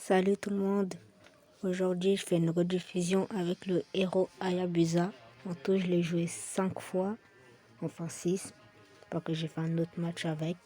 Salut tout le monde. Aujourd'hui, je fais une rediffusion avec le héros Hayabusa. En tout, je l'ai joué 5 fois, enfin 6, parce que j'ai fait un autre match avec.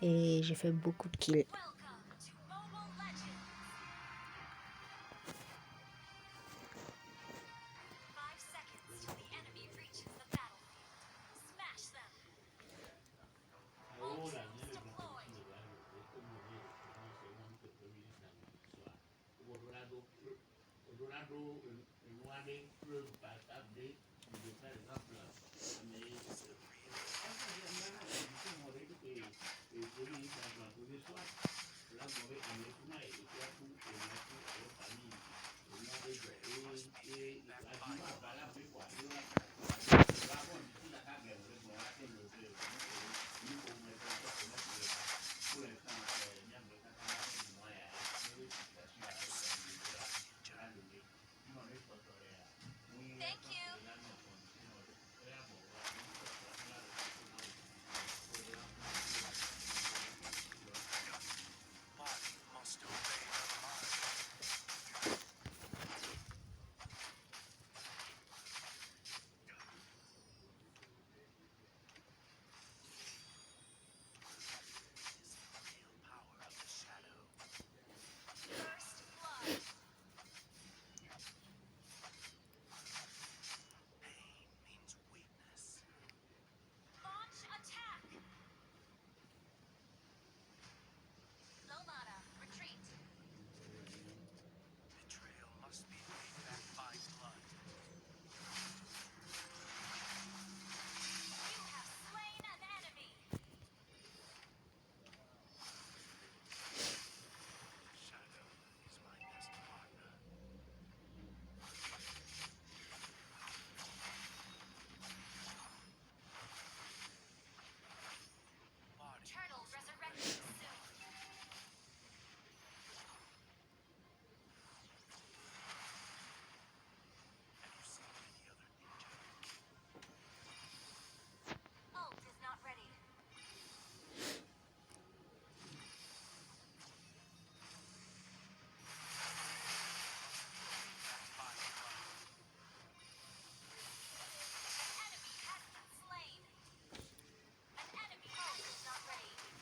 Et j'ai fait beaucoup de kills.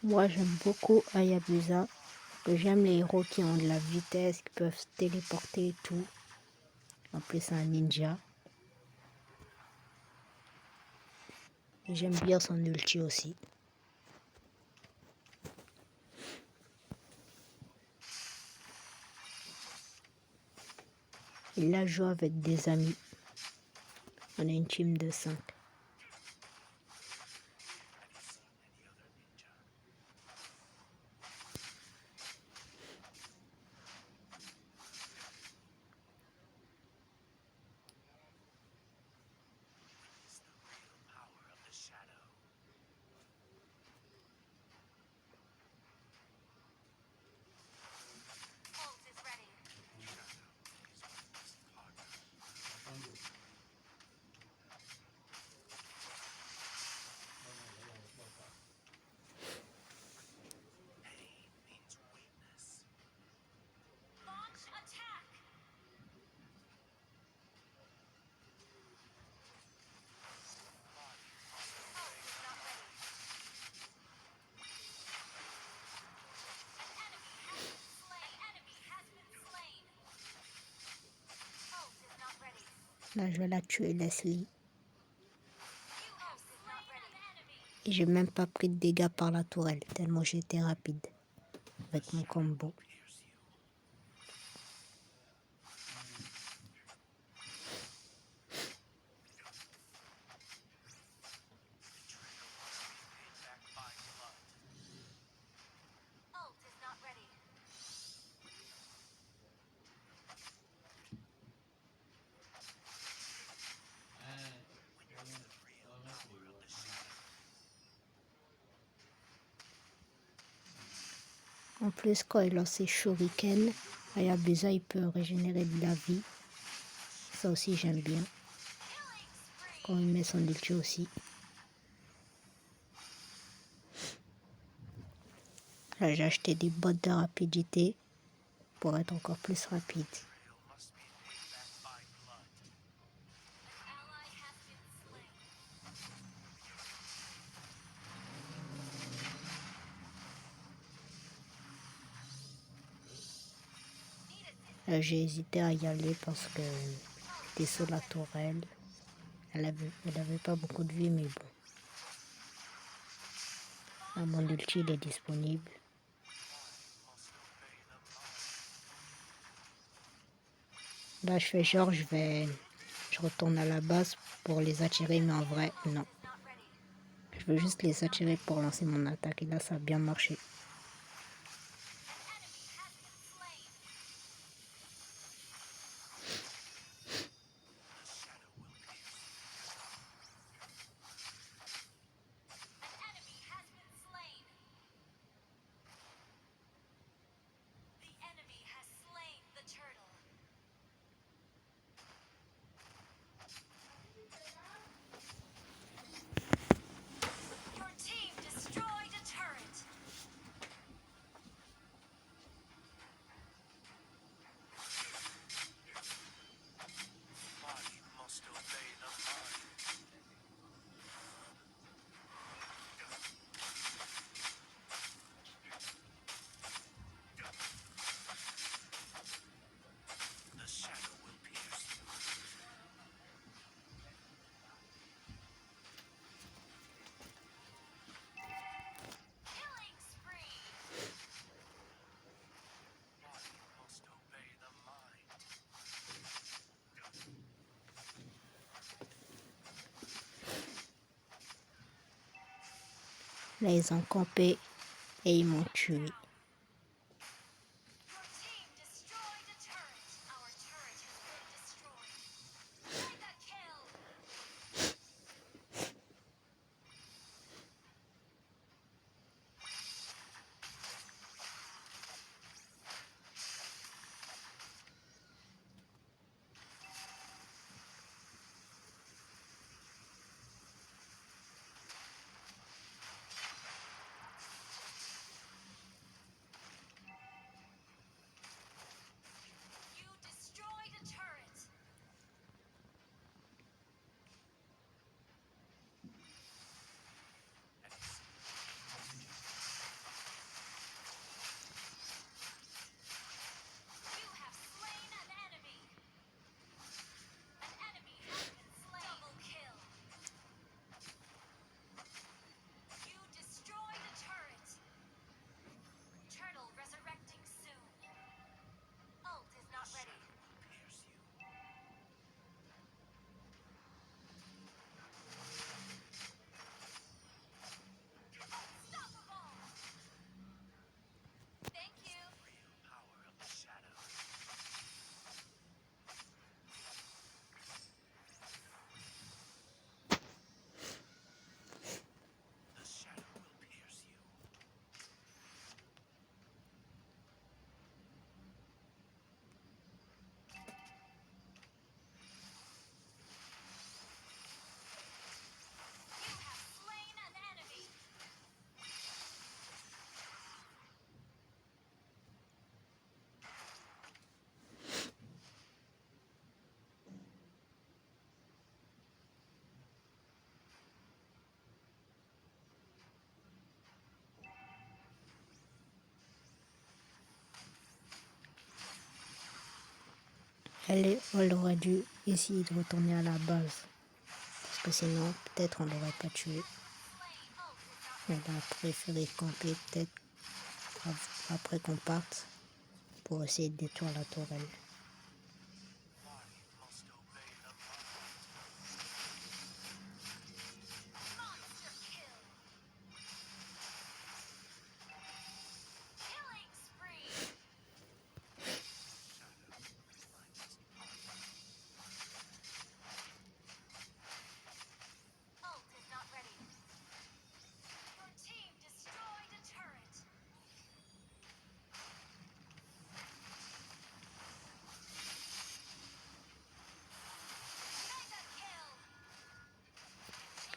Moi, j'aime beaucoup Hayabusa. J'aime les héros qui ont de la vitesse, qui peuvent se téléporter et tout. En plus, c'est un ninja. Et j'aime bien son ulti aussi. Et là, je joue avec des amis. On est une team de 5. Là, je vais la tuer, Leslie. Et j'ai même pas pris de dégâts par la tourelle, tellement j'étais rapide avec mon combo. En plus, quand il lance ses shurikens, Hayabusa, il peut régénérer de la vie. Ça aussi, j'aime bien. Quand il met son ulti aussi. Là, j'ai acheté des bottes de rapidité. pour être encore plus rapide. J'ai hésité à y aller parce que j'étais sur la tourelle. Elle avait pas beaucoup de vie, mais bon. Là, mon ulti, il est disponible. Là, je fais genre, je retourne à la base pour les attirer, mais en vrai, non. Je veux juste les attirer pour lancer mon attaque, et là, ça a bien marché. Là, ils ont campé et ils m'ont tué. Elle aurait dû essayer de retourner à la base. Parce que sinon, peut-être on l'aurait pas tué. Elle a préféré camper peut-être après qu'on parte pour essayer de détruire la tourelle.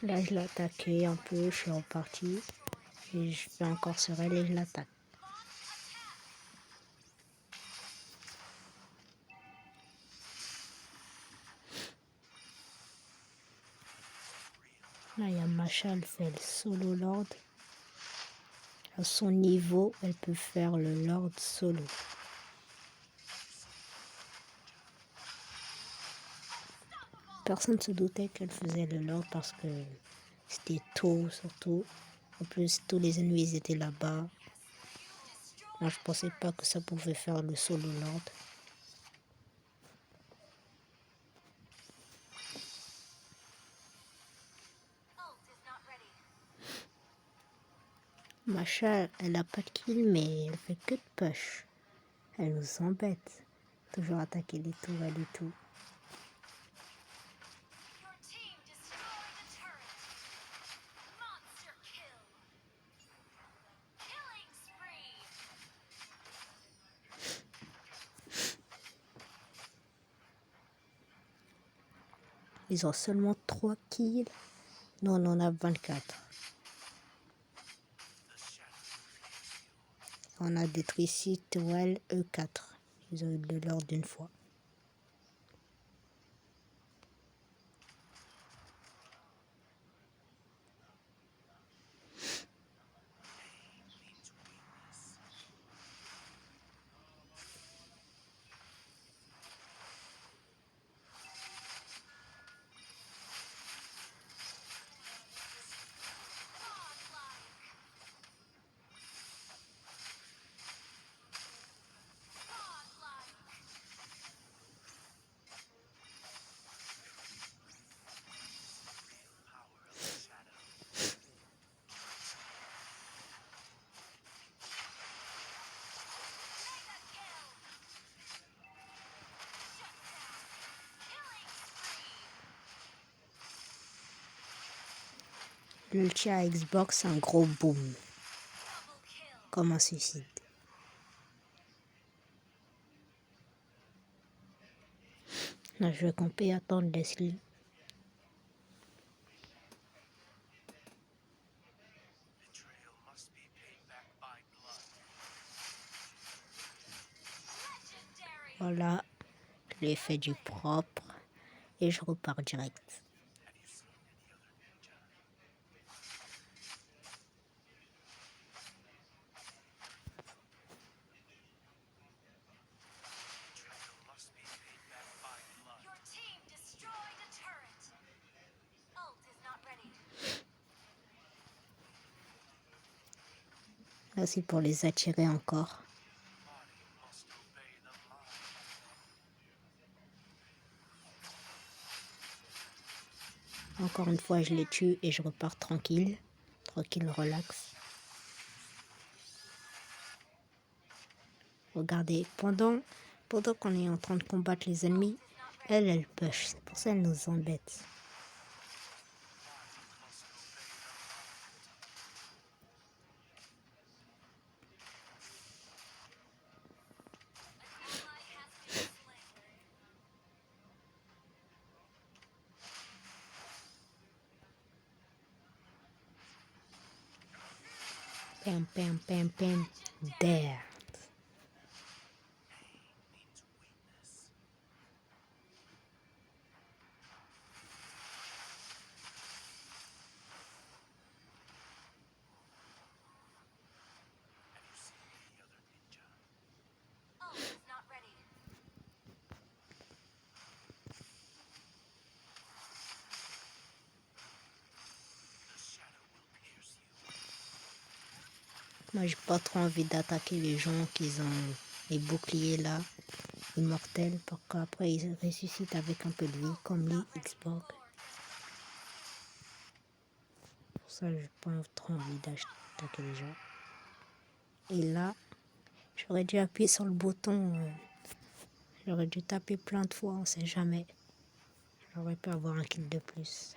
Là, je l'ai attaqué un peu, je suis reparti. Et je fais encore sur elle et je l'attaque. Là, il y a Masha, elle fait le solo lord. À son niveau, elle peut faire le lord solo. Personne ne se doutait qu'elle faisait le lord parce que c'était tôt, surtout. En plus, tous les ennemis étaient là-bas. Moi, je pensais pas que ça pouvait faire le solo lord. Masha, elle a pas de kill, mais elle fait que de push. Elle nous embête. Toujours attaquer les tourelles et tout. Ils ont seulement 3 kills. Nous, on en a 24. On a détruit 6 tourelles, eux 4. Ils ont eu de l'or d'une fois. L'ulti à Xbox, c'est un gros boom. Comme un suicide. Là, je vais camper et attendre Leslie. Voilà, je lui ai fait du propre et je repars direct. Là, c'est pour les attirer encore. Encore une fois, je les tue et je repars tranquille. Tranquille, relax. Regardez, pendant qu'on est en train de combattre les ennemis, elle push. C'est pour ça qu'elle nous embête. Pam, pam, pam, pam. There. Moi, j'ai pas trop envie d'attaquer les gens qui ont les boucliers là, immortels, pour qu'après ils ressuscitent avec un peu de vie, comme les Xbox. Pour ça, j'ai pas trop envie d'attaquer les gens. Et là, j'aurais dû appuyer sur le bouton. J'aurais dû taper plein de fois, on sait jamais. J'aurais pu avoir un kill de plus.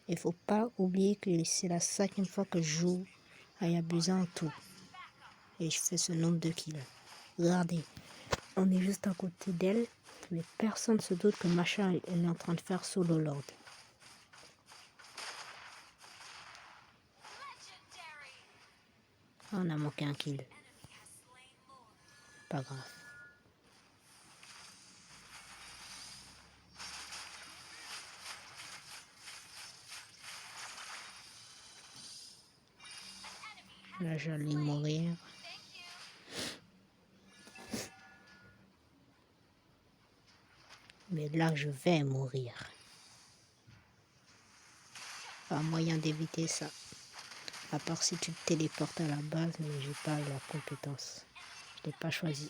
Il faut pas oublier que c'est la 5e fois que je joue à Hayabusa en tout. Et je fais ce nombre de kills. Regardez, on est juste à côté d'elle, mais personne ne se doute que Masha elle est en train de faire solo lord. On a manqué un kill. Pas grave. Là, j'allais mourir. Mais là, je vais mourir. Pas moyen d'éviter ça. À part si tu te téléportes à la base, mais j'ai pas la compétence. Je l'ai pas choisi.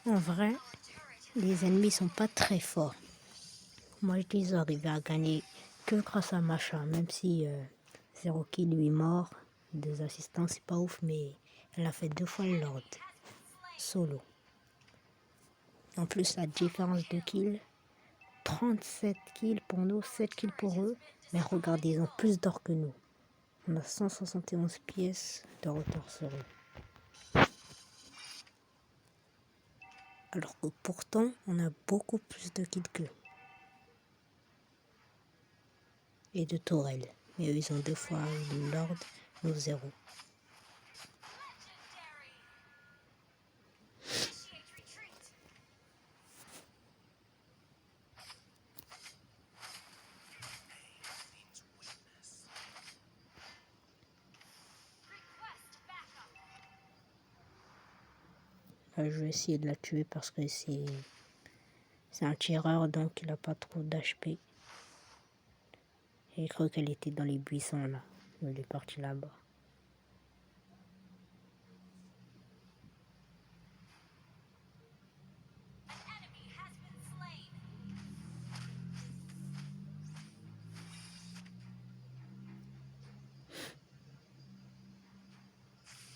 En vrai, les ennemis sont pas très forts. Moi, je dis ils arrivaient à gagner que grâce à Masha, même si Zero Kill lui mort, 2 assistants, c'est pas ouf, mais elle a fait 2 fois le Lord, solo. En plus, la différence de kills, 37 kills pour nous, 7 kills pour eux, mais regardez, ils ont plus d'or que nous. On a 171 pièces de retard sur eux. Alors que pourtant, on a beaucoup plus de kills qu'eux. Et de tourelles. Mais eux, ils ont 2 fois le Lord, nous 0. Là, je vais essayer de la tuer parce que c'est un tireur, donc il n'a pas trop d'HP. J'ai cru qu'elle était dans les buissons là. Elle est partie là-bas.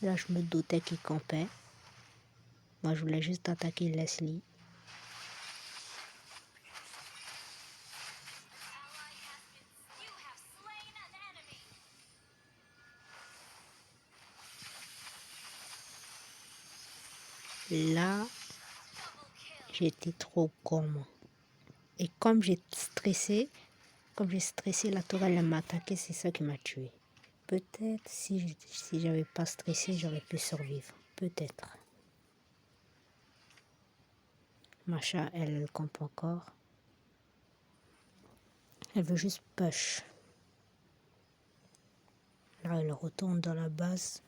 Là, je me doutais qu'il campait. Moi, je voulais juste attaquer Leslie. Là, j'étais trop gourmand. Et comme j'ai stressé, la tourelle elle m'a attaqué, c'est ça qui m'a tué. Peut-être si j'avais pas stressé, j'aurais pu survivre. Peut-être. Masha, elle campe encore. Elle veut juste push. Là, elle retourne dans la base.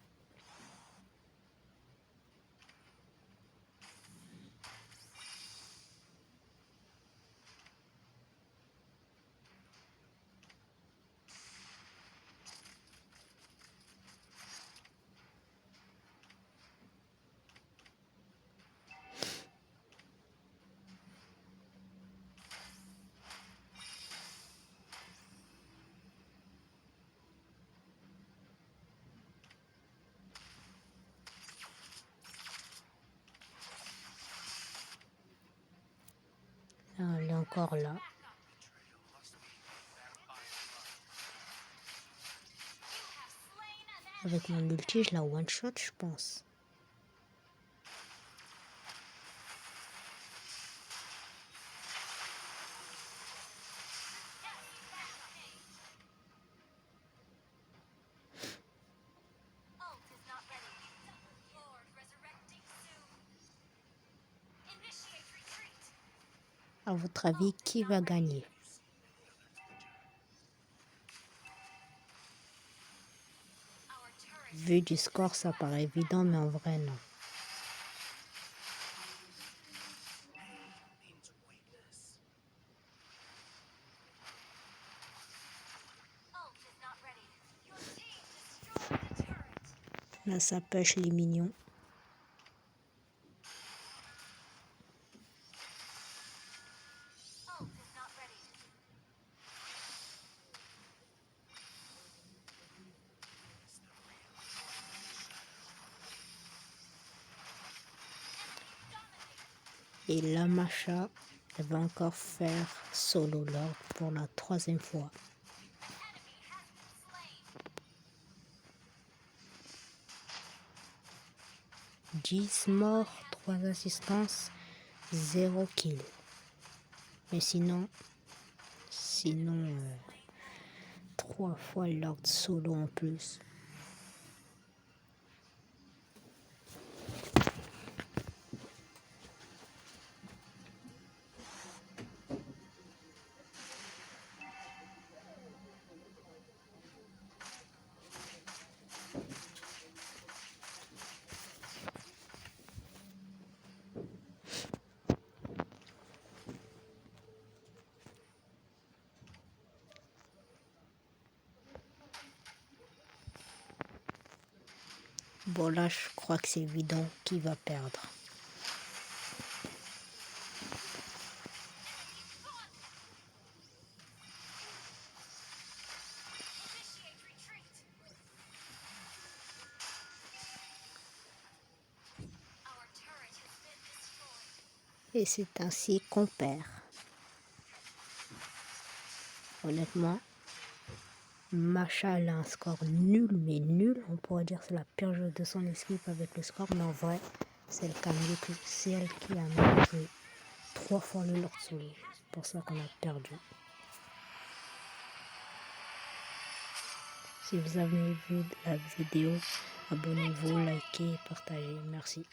Là, elle est encore là. Avec mon ulti, je la one-shot, je pense. À votre avis, qui va gagner? Vu du score, ça paraît évident, mais en vrai, non. Là, ça pêche les mignons. Et la Masha, elle va encore faire solo Lord pour la 3e fois. « 10 morts, 3 assistances, 0 kill. Mais sinon 3 fois Lord Solo en plus. Bon là je crois que c'est évident qui va perdre. Et c'est ainsi qu'on perd. Honnêtement, Masha elle a un score nul, mais nul. On pourrait dire que c'est la pire joueuse de son équipe avec le score, mais en vrai, c'est elle qui a même joué 3 fois le Lord Solo. C'est pour ça qu'on a perdu. Si vous avez vu la vidéo, abonnez-vous, likez, partagez. Merci.